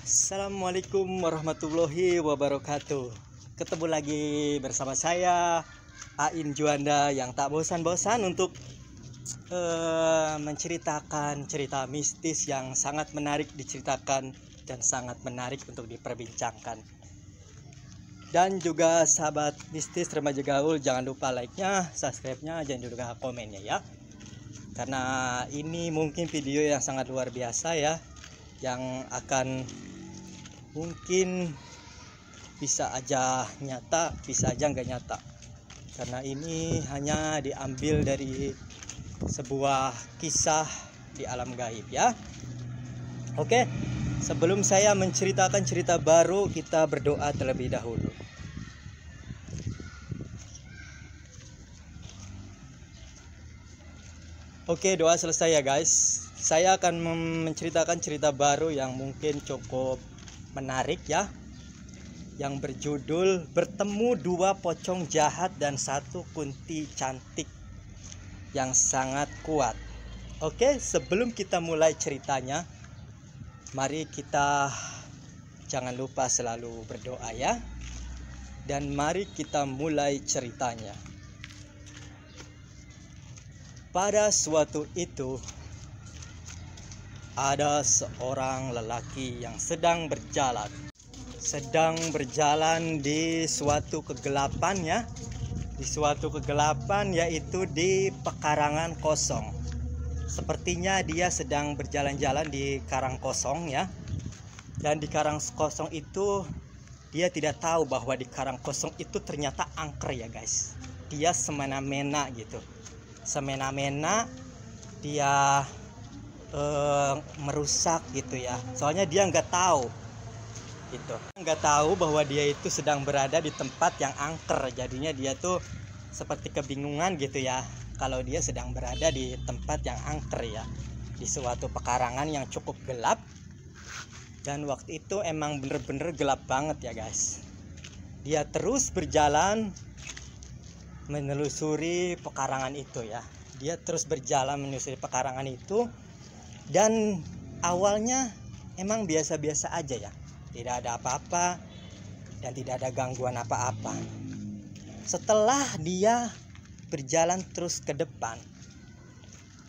Assalamualaikum warahmatullahi wabarakatuh. Ketemu lagi bersama saya Ain Juanda yang tak bosan-bosan untuk menceritakan cerita mistis yang sangat menarik diceritakan dan sangat menarik untuk diperbincangkan. Dan juga sahabat mistis remaja gaul, jangan lupa like-nya, subscribe-nya, dan juga komennya ya. Karena ini mungkin video yang sangat luar biasa ya, yang akan mungkin bisa aja nyata, bisa aja nggak nyata, karena ini hanya diambil dari sebuah kisah di alam gaib ya. Oke, sebelum saya menceritakan cerita baru, kita berdoa terlebih dahulu. Oke, doa selesai ya guys. Saya akan menceritakan cerita baru yang mungkin cukup menarik ya, yang berjudul Bertemu Dua Pocong Jahat dan Satu Kunti Cantik yang Sangat Kuat. Oke, sebelum kita mulai ceritanya, mari kita jangan lupa selalu berdoa ya. Dan mari kita mulai ceritanya. Pada suatu itu ada seorang lelaki yang sedang berjalan di suatu kegelapan ya, yaitu di pekarangan kosong. Sepertinya dia sedang berjalan-jalan di karang kosong ya, dan di karang kosong itu dia tidak tahu bahwa di karang kosong itu ternyata angker ya guys. Dia semena-mena gitu, dia merusak gitu ya. Soalnya dia nggak tahu bahwa dia itu sedang berada di tempat yang angker. Jadinya dia tuh seperti kebingungan gitu ya, kalau dia sedang berada di tempat yang angker ya, di suatu pekarangan yang cukup gelap. Dan waktu itu emang bener-bener gelap banget ya guys. Dia terus berjalan menelusuri pekarangan itu ya. Dan awalnya emang biasa-biasa aja ya, tidak ada apa-apa dan tidak ada gangguan apa-apa. Setelah dia berjalan terus ke depan,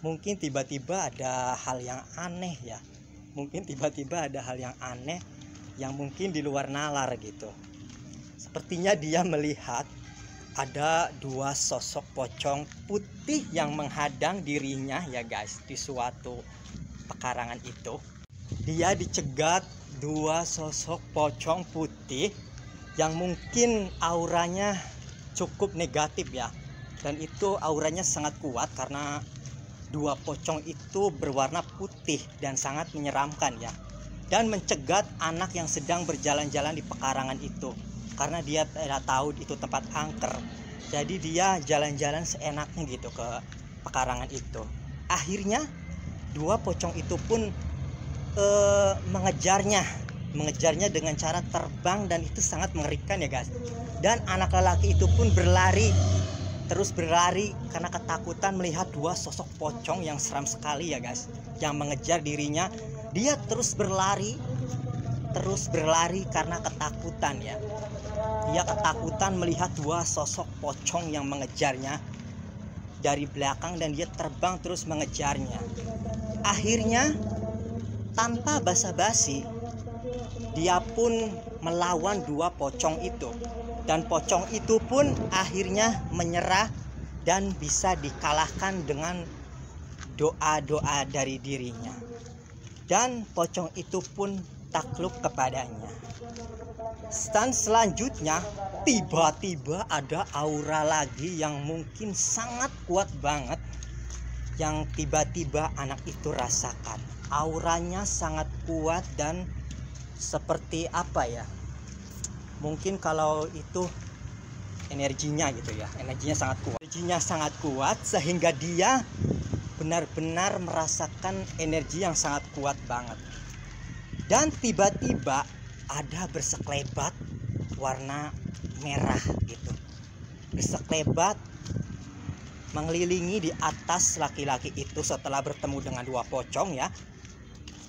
mungkin tiba-tiba ada hal yang aneh ya. Yang mungkin di luar nalar gitu. Sepertinya dia melihat ada dua sosok pocong putih yang menghadang dirinya ya guys, di suatu pekarangan itu. Dia dicegat dua sosok pocong putih yang mungkin auranya cukup negatif ya, dan itu auranya sangat kuat karena dua pocong itu berwarna putih dan sangat menyeramkan ya, dan mencegat anak yang sedang berjalan-jalan di pekarangan itu. Karena dia tidak tahu itu tempat angker, jadi dia jalan-jalan seenaknya gitu ke pekarangan itu. Akhirnya dua pocong itu pun mengejarnya dengan cara terbang, dan itu sangat mengerikan ya guys. Dan anak lelaki itu pun terus berlari karena ketakutan melihat dua sosok pocong yang seram sekali ya guys, yang mengejar dirinya. Dia terus berlari karena ketakutan ya. Dia ketakutan melihat dua sosok pocong yang mengejarnya dari belakang, dan dia terbang terus mengejarnya. Akhirnya tanpa basa-basi dia pun melawan dua pocong itu, dan pocong itu pun akhirnya menyerah dan bisa dikalahkan dengan doa-doa dari dirinya, dan pocong itu pun takluk kepadanya. Dan selanjutnya tiba-tiba ada aura lagi yang mungkin sangat kuat banget, yang tiba-tiba anak itu rasakan. Auranya sangat kuat dan seperti apa ya, mungkin kalau itu energinya gitu ya, energinya sangat kuat sehingga dia benar-benar merasakan energi yang sangat kuat banget. Dan tiba-tiba ada bersekelebat warna merah gitu, bersekelebat mengelilingi di atas laki-laki itu setelah bertemu dengan dua pocong ya.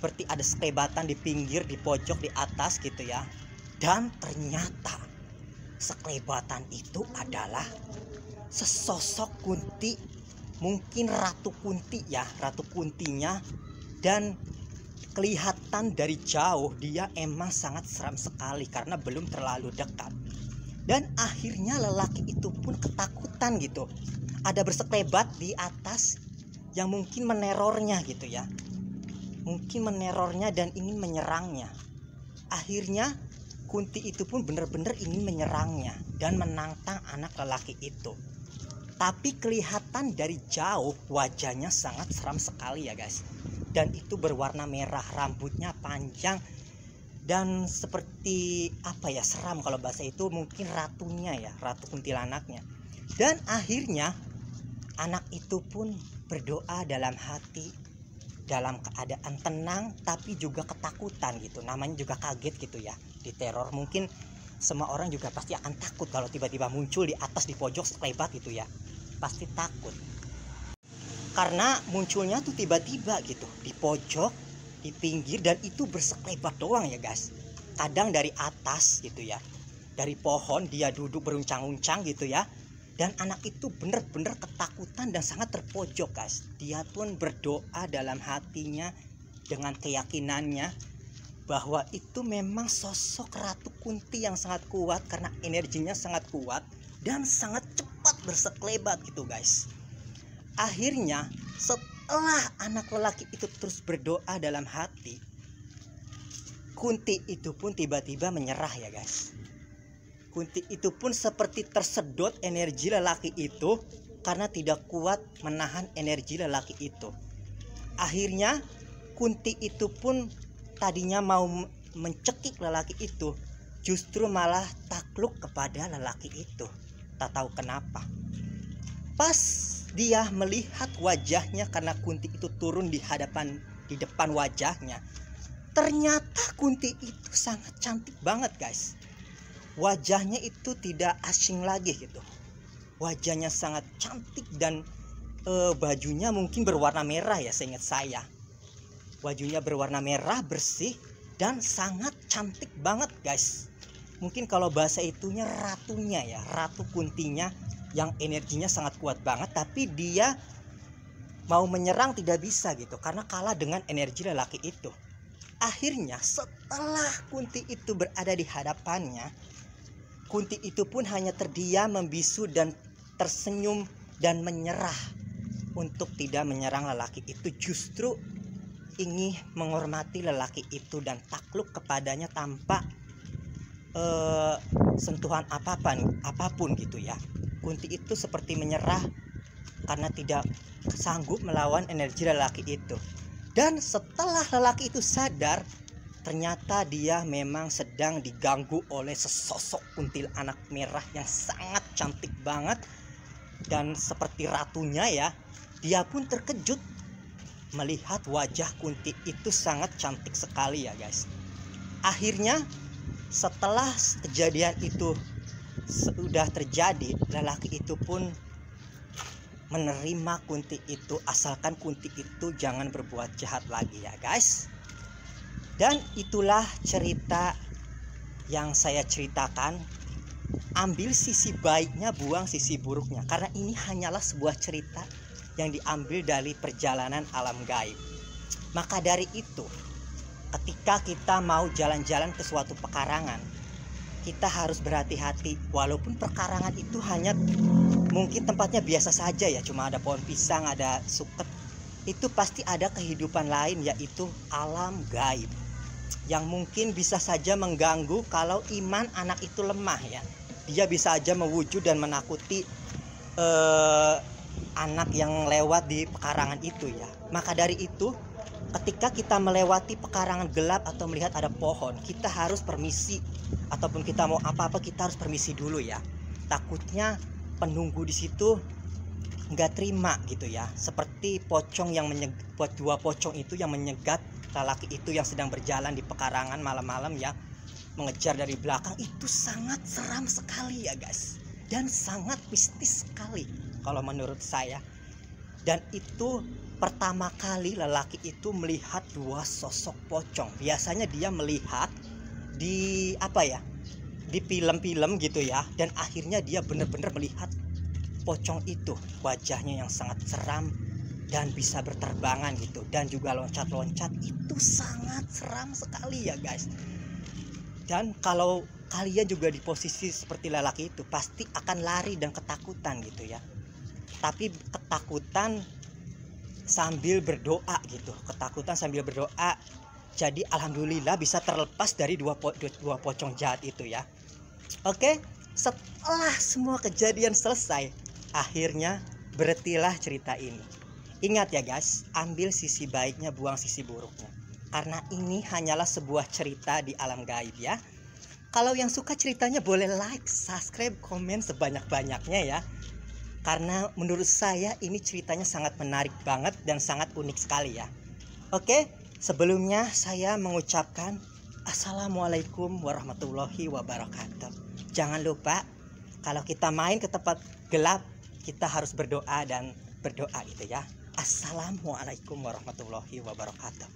seperti ada sekelebatan di pinggir, di pojok, di atas gitu ya. Dan ternyata sekelebatan itu adalah sesosok Kunti, mungkin Ratu Kunti ya, Ratu Kuntinya. Dan kelihatan dari jauh dia emang sangat seram sekali karena belum terlalu dekat. Dan akhirnya lelaki itu pun ketakutan gitu. Ada bersekelebat di atas yang mungkin menerornya gitu ya. Mungkin menerornya dan ingin menyerangnya. Akhirnya Kunti itu pun benar-benar ingin menyerangnya dan menantang anak lelaki itu. Tapi kelihatan dari jauh wajahnya sangat seram sekali ya guys. Dan itu berwarna merah, rambutnya panjang dan seperti apa ya, seram kalau bahasa itu, mungkin ratunya ya, ratu kuntilanaknya. Dan akhirnya anak itu pun berdoa dalam hati, dalam keadaan tenang tapi juga ketakutan gitu. Namanya juga kaget gitu ya, diteror. Mungkin semua orang juga pasti akan takut kalau tiba-tiba muncul di atas, di pojok sekelebat gitu ya. Pasti takut karena munculnya tuh tiba-tiba gitu, di pojok, di pinggir, dan itu bersekelebat doang ya guys. Kadang dari atas gitu ya, dari pohon dia duduk beruncang-uncang gitu ya. Dan anak itu benar-benar ketakutan dan sangat terpojok guys. Dia pun berdoa dalam hatinya dengan keyakinannya bahwa itu memang sosok Ratu Kunti yang sangat kuat karena energinya sangat kuat dan sangat cepat bersekelebat gitu guys. Akhirnya setelah anak lelaki itu terus berdoa dalam hati, Kunti itu pun tiba-tiba menyerah ya guys. Kunti itu pun seperti tersedot energi lelaki itu karena tidak kuat menahan energi lelaki itu. Akhirnya Kunti itu pun tadinya mau mencekik lelaki itu, justru malah takluk kepada lelaki itu. Tak tahu kenapa. Pas dia melihat wajahnya, karena Kunti itu turun di depan wajahnya, ternyata Kunti itu sangat cantik banget guys. Wajahnya itu tidak asing lagi gitu. Wajahnya sangat cantik dan bajunya mungkin berwarna merah ya, seingat saya. Bajunya berwarna merah bersih dan sangat cantik banget guys. Mungkin kalau bahasa itunya ratunya ya, Ratu Kuntinya yang energinya sangat kuat banget, tapi dia mau menyerang tidak bisa gitu karena kalah dengan energi lelaki itu. Akhirnya setelah Kunti itu berada di hadapannya, Kunti itu pun hanya terdiam, membisu dan tersenyum dan menyerah untuk tidak menyerang lelaki itu. Justru ingin menghormati lelaki itu dan takluk kepadanya tanpa sentuhan apapun gitu ya. Kunti itu seperti menyerah karena tidak sanggup melawan energi lelaki itu. Dan setelah lelaki itu sadar, ternyata dia memang sedang diganggu oleh sesosok kuntilanak merah yang sangat cantik banget dan seperti ratunya ya. Dia pun terkejut melihat wajah Kunti itu sangat cantik sekali ya guys. Akhirnya setelah kejadian itu sudah terjadi, lelaki itu pun menerima Kunti itu asalkan Kunti itu jangan berbuat jahat lagi ya guys. Dan itulah cerita yang saya ceritakan. Ambil sisi baiknya, buang sisi buruknya, karena ini hanyalah sebuah cerita yang diambil dari perjalanan alam gaib. Maka dari itu, ketika kita mau jalan-jalan ke suatu pekarangan, kita harus berhati-hati. Walaupun pekarangan itu hanya mungkin tempatnya biasa saja ya, cuma ada pohon pisang, ada suket, itu pasti ada kehidupan lain, yaitu alam gaib yang mungkin bisa saja mengganggu kalau iman anak itu lemah ya. Dia bisa aja mewujud dan menakuti anak yang lewat di pekarangan itu ya. Maka dari itu, ketika kita melewati pekarangan gelap atau melihat ada pohon, kita harus permisi, ataupun kita mau apa-apa kita harus permisi dulu ya. Takutnya penunggu di situ nggak terima gitu ya. Seperti pocong yang dua pocong itu yang menyegat lelaki itu yang sedang berjalan di pekarangan malam-malam ya, mengejar dari belakang. Itu sangat seram sekali ya guys, dan sangat mistis sekali kalau menurut saya. Dan itu pertama kali lelaki itu melihat dua sosok pocong. Biasanya dia melihat di apa ya, di film-film gitu ya, dan akhirnya dia benar-benar melihat pocong itu, wajahnya yang sangat seram dan bisa berterbangan gitu, dan juga loncat-loncat. Itu sangat seram sekali ya guys. Dan kalau kalian juga di posisi seperti lelaki itu, pasti akan lari dan ketakutan gitu ya, tapi ketakutan sambil berdoa gitu, ketakutan sambil berdoa. Jadi alhamdulillah bisa terlepas dari dua pocong jahat itu ya. Oke, setelah semua kejadian selesai, akhirnya berhentilah cerita ini. Ingat ya guys, ambil sisi baiknya, buang sisi buruknya, karena ini hanyalah sebuah cerita di alam gaib ya. Kalau yang suka ceritanya boleh like, subscribe, komen sebanyak-banyaknya ya, karena menurut saya ini ceritanya sangat menarik banget dan sangat unik sekali ya. Oke, sebelumnya saya mengucapkan assalamualaikum warahmatullahi wabarakatuh. Jangan lupa kalau kita main ke tempat gelap, kita harus berdoa dan berdoa gitu ya. Assalamualaikum warahmatullahi wabarakatuh.